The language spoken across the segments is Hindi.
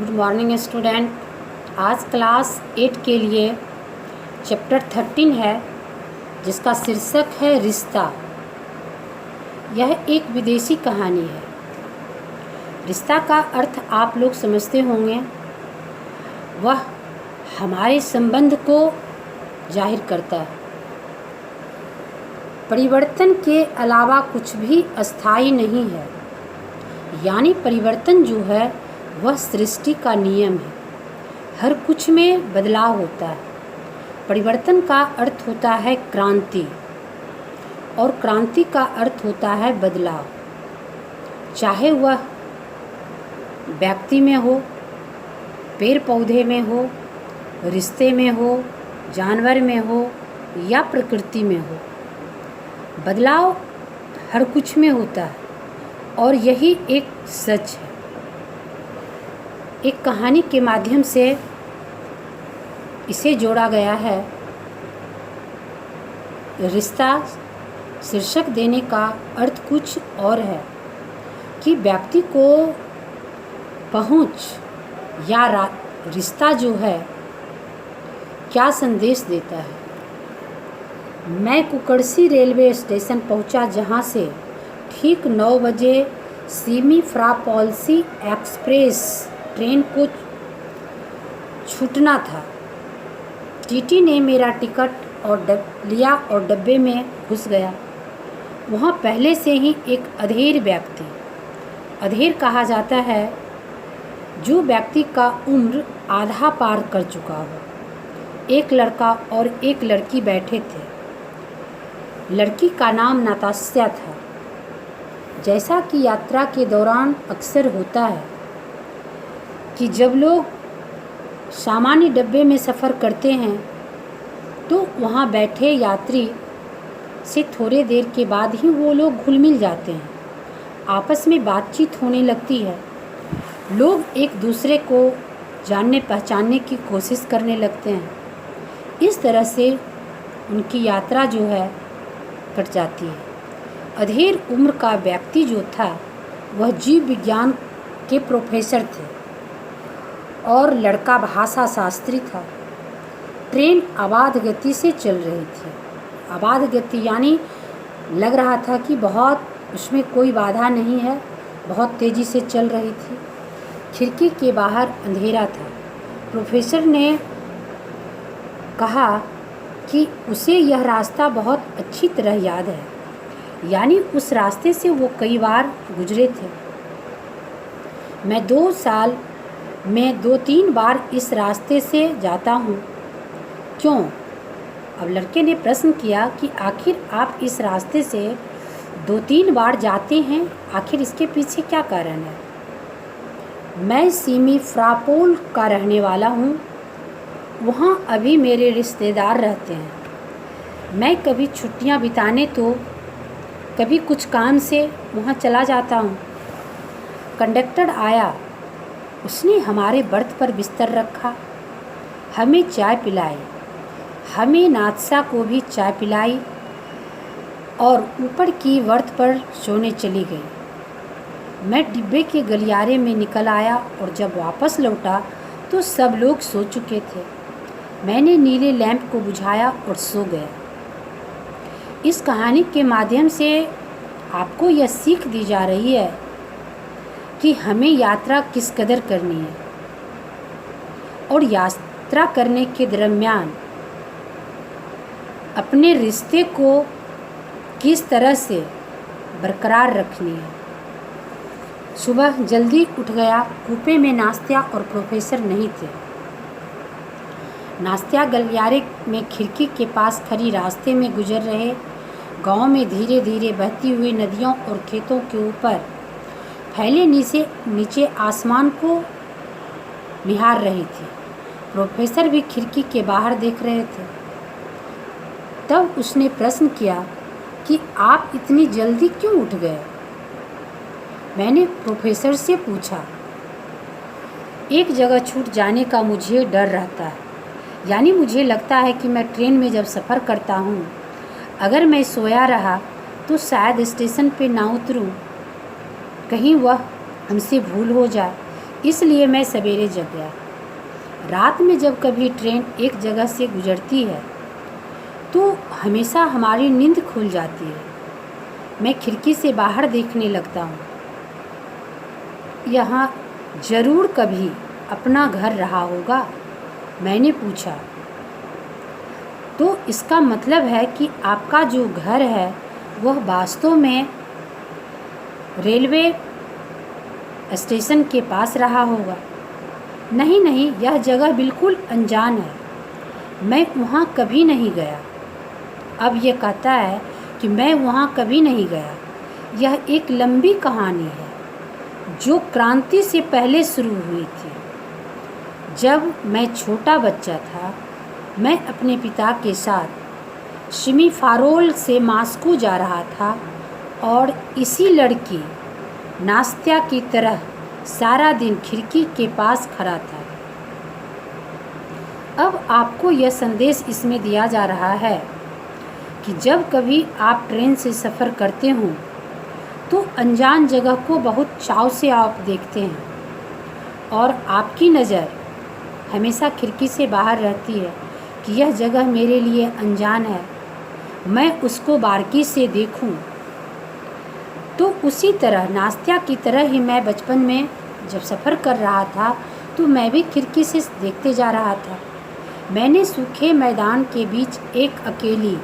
Good morning student. आज क्लास 8 के लिए चैप्टर 13 है जिसका शीर्षक है रिश्ता। यह एक विदेशी कहानी है। रिश्ता का अर्थ आप लोग समझते होंगे, वह हमारे संबंध को जाहिर करता है। परिवर्तन के अलावा कुछ भी अस्थायी नहीं है, यानी परिवर्तन जो है वह सृष्टि का नियम है। हर कुछ में बदलाव होता है। परिवर्तन का अर्थ होता है क्रांति, और क्रांति का अर्थ होता है बदलाव। चाहे वह व्यक्ति में हो, पेड़ पौधे में हो, रिश्ते में हो, जानवर में हो या प्रकृति में हो, बदलाव हर कुछ में होता है और यही एक सच है। एक कहानी के माध्यम से इसे जोड़ा गया है। रिश्ता शीर्षक देने का अर्थ कुछ और है कि व्यक्ति को पहुंच या रिश्ता जो है क्या संदेश देता है। मैं कुकड़सी रेलवे स्टेशन पहुंचा, जहां से ठीक 9 बजे सिमी-फ्रा-पॉल्सी एक्सप्रेस ट्रेन को छूटना था। टीटी ने मेरा टिकट लिया और डब्बे में घुस गया। वहाँ पहले से ही एक अधेड़ व्यक्ति, अधेड़ कहा जाता है जो व्यक्ति का उम्र आधा पार कर चुका हो। एक लड़का और एक लड़की बैठे थे। लड़की का नाम नताशा था। जैसा कि यात्रा के दौरान अक्सर होता है कि जब लोग सामान्य डब्बे में सफ़र करते हैं तो वहाँ बैठे यात्री से थोड़ी देर के बाद ही वो लोग घुल मिल जाते हैं। आपस में बातचीत होने लगती है। लोग एक दूसरे को जानने पहचानने की कोशिश करने लगते हैं। इस तरह से उनकी यात्रा जो है कट जाती है। अधेड़ उम्र का व्यक्ति जो था वह जीव विज्ञान के प्रोफेसर थे और लड़का भाषा शास्त्री था। ट्रेन अबाध गति से चल रही थी। अबाध गति यानी लग रहा था कि बहुत उसमें कोई बाधा नहीं है, बहुत तेज़ी से चल रही थी। खिड़की के बाहर अंधेरा था। प्रोफेसर ने कहा कि उसे यह रास्ता बहुत अच्छी तरह याद है, यानी उस रास्ते से वो कई बार गुजरे थे। मैं 2 साल में 2-3 बार इस रास्ते से जाता हूँ। क्यों? अब लड़के ने प्रश्न किया कि आखिर आप इस रास्ते से 2-3 बार जाते हैं, आखिर इसके पीछे क्या कारण है? मैं सिमी-फ्रा-पोल का रहने वाला हूँ। वहाँ अभी मेरे रिश्तेदार रहते हैं। मैं कभी छुट्टियाँ बिताने तो कभी कुछ काम से वहाँ चला जाता हूँ। कंडक्टर आया, उसने हमारे बर्थ पर बिस्तर रखा, हमें चाय पिलाई, हमें नादशा को भी चाय पिलाई और ऊपर की बर्थ पर सोने चली गई। मैं डिब्बे के गलियारे में निकल आया और जब वापस लौटा तो सब लोग सो चुके थे। मैंने नीले लैंप को बुझाया और सो गया। इस कहानी के माध्यम से आपको यह सीख दी जा रही है कि हमें यात्रा किस कदर करनी है और यात्रा करने के दरमियान अपने रिश्ते को किस तरह से बरकरार रखनी है। सुबह जल्दी उठ गया। कूपे में नाश्ता और प्रोफेसर नहीं थे। नाश्ता गलियारे में खिड़की के पास खड़ी रास्ते में गुजर रहे। गांव में धीरे धीरे बहती हुई नदियों और खेतों के ऊपर फैले नीचे आसमान को निहार रही थी। प्रोफेसर भी खिड़की के बाहर देख रहे थे। तब उसने प्रश्न किया कि आप इतनी जल्दी क्यों उठ गए? मैंने प्रोफेसर से पूछा। एक जगह छूट जाने का मुझे डर रहता है, यानी मुझे लगता है कि मैं ट्रेन में जब सफ़र करता हूँ, अगर मैं सोया रहा तो शायद स्टेशन पे ना उतरूँ, कहीं वह हमसे भूल हो जाए। इसलिए मैं सवेरे जग गया। रात में जब कभी ट्रेन एक जगह से गुजरती है तो हमेशा हमारी नींद खुल जाती है। मैं खिड़की से बाहर देखने लगता हूँ। यहाँ ज़रूर कभी अपना घर रहा होगा, मैंने पूछा। तो इसका मतलब है कि आपका जो घर है वह वास्तव में रेलवे स्टेशन के पास रहा होगा। नहीं नहीं, यह जगह बिल्कुल अनजान है, मैं वहाँ कभी नहीं गया। अब यह कहता है कि मैं वहाँ कभी नहीं गया। यह एक लंबी कहानी है जो क्रांति से पहले शुरू हुई थी। जब मैं छोटा बच्चा था, मैं अपने पिता के साथ शिमीफारोल से मॉस्को जा रहा था और इसी लड़की नास्त्या की तरह सारा दिन खिड़की के पास खड़ा था। अब आपको यह संदेश इसमें दिया जा रहा है कि जब कभी आप ट्रेन से सफ़र करते हो तो अनजान जगह को बहुत चाव से आप देखते हैं और आपकी नज़र हमेशा खिड़की से बाहर रहती है कि यह जगह मेरे लिए अनजान है, मैं उसको बारीकी से देखूं। तो उसी तरह नास्त्या की तरह ही मैं बचपन में जब सफ़र कर रहा था तो मैं भी खिड़की से देखते जा रहा था। मैंने सूखे मैदान के बीच एक अकेली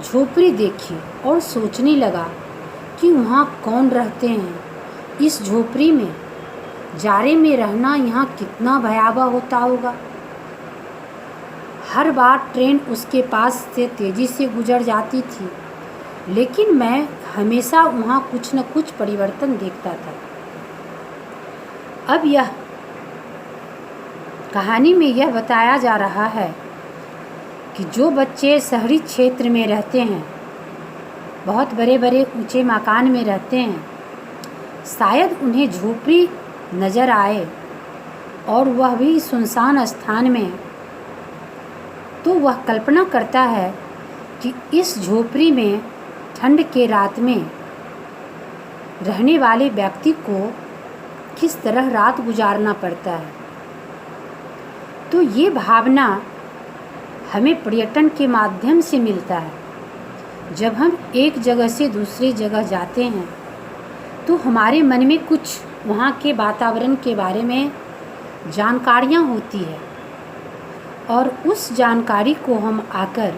झोपड़ी देखी और सोचने लगा कि वहाँ कौन रहते हैं। इस झोपड़ी में जाड़े में रहना यहाँ कितना भयावह होता होगा। हर बार ट्रेन उसके पास से तेज़ी से गुजर जाती थी, लेकिन मैं हमेशा वहाँ कुछ न कुछ परिवर्तन देखता था। अब यह कहानी में यह बताया जा रहा है कि जो बच्चे शहरी क्षेत्र में रहते हैं, बहुत बड़े बड़े ऊंचे मकान में रहते हैं, शायद उन्हें झोपड़ी नज़र आए और वह भी सुनसान स्थान में, तो वह कल्पना करता है कि इस झोपड़ी में ठंड के रात में रहने वाले व्यक्ति को किस तरह रात गुजारना पड़ता है। तो ये भावना हमें पर्यटन के माध्यम से मिलता है। जब हम एक जगह से दूसरी जगह जाते हैं तो हमारे मन में कुछ वहाँ के वातावरण के बारे में जानकारियाँ होती है और उस जानकारी को हम आकर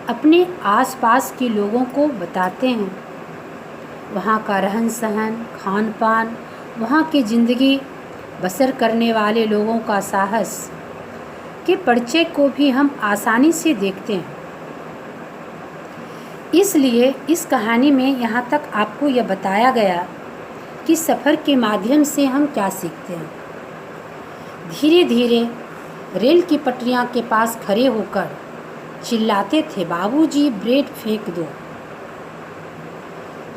अपने आसपास के लोगों को बताते हैं। वहाँ का रहन सहन, खान पान, वहाँ की ज़िंदगी बसर करने वाले लोगों का साहस के परिचय को भी हम आसानी से देखते हैं। इसलिए इस कहानी में यहाँ तक आपको यह बताया गया कि सफ़र के माध्यम से हम क्या सीखते हैं। धीरे धीरे रेल की पटरियाँ के पास खड़े होकर चिल्लाते थे, बाबूजी ब्रेड फेंक दो।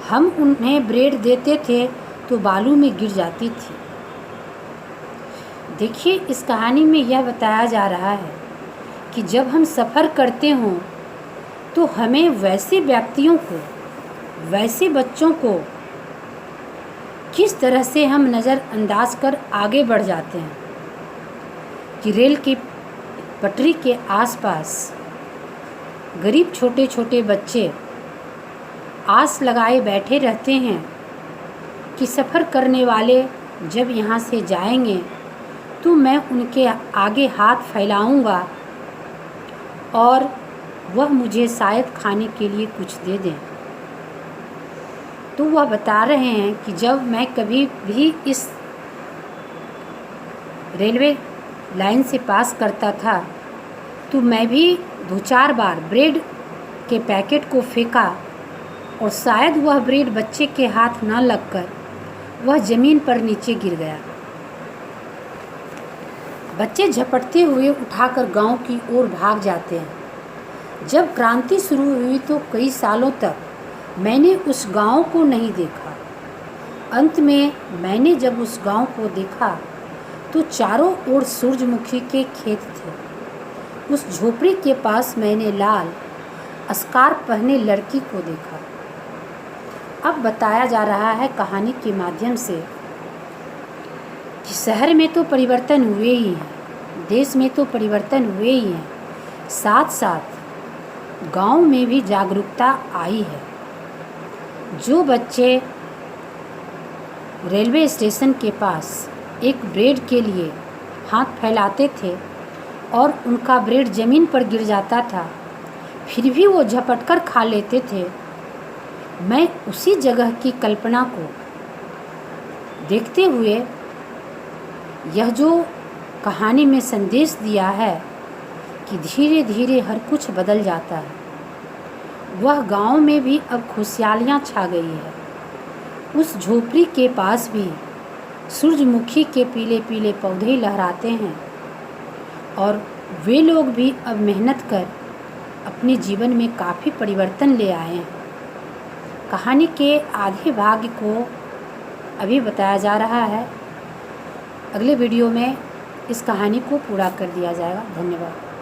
हम उन्हें ब्रेड देते थे तो बालू में गिर जाती थी। देखिए, इस कहानी में यह बताया जा रहा है कि जब हम सफ़र करते हों तो हमें वैसे व्यक्तियों को, वैसे बच्चों को किस तरह से हम नज़रअंदाज कर आगे बढ़ जाते हैं कि रेल की पटरी के आसपास गरीब छोटे छोटे बच्चे आस लगाए बैठे रहते हैं कि सफ़र करने वाले जब यहाँ से जाएंगे तो मैं उनके आगे हाथ फैलाऊंगा और वह मुझे शायद खाने के लिए कुछ दे दें। तो वह बता रहे हैं कि जब मैं कभी भी इस रेलवे लाइन से पास करता था तो मैं भी 2-4 बार ब्रेड के पैकेट को फेंका और शायद वह ब्रेड बच्चे के हाथ न लगकर वह ज़मीन पर नीचे गिर गया। बच्चे झपटते हुए उठाकर गांव की ओर भाग जाते हैं। जब क्रांति शुरू हुई तो कई सालों तक मैंने उस गांव को नहीं देखा। अंत में मैंने जब उस गांव को देखा तो चारों ओर सूरजमुखी के खेत थे। उस झोपड़ी के पास मैंने लाल स्कार्फ पहने लड़की को देखा। अब बताया जा रहा है कहानी के माध्यम से कि शहर में तो परिवर्तन हुए ही हैं, देश में तो परिवर्तन हुए ही हैं, साथ साथ गांव में भी जागरूकता आई है। जो बच्चे रेलवे स्टेशन के पास एक ब्रेड के लिए हाथ फैलाते थे और उनका ब्रेड ज़मीन पर गिर जाता था, फिर भी वो झपट कर खा लेते थे, मैं उसी जगह की कल्पना को देखते हुए यह जो कहानी में संदेश दिया है कि धीरे धीरे हर कुछ बदल जाता है, वह गांव में भी अब खुशहालियाँ छा गई है। उस झोपड़ी के पास भी सूरजमुखी के पीले पीले पौधे लहराते हैं और वे लोग भी अब मेहनत कर अपने जीवन में काफ़ी परिवर्तन ले आए हैं। कहानी के आधे भाग को अभी बताया जा रहा है, अगले वीडियो में इस कहानी को पूरा कर दिया जाएगा। धन्यवाद।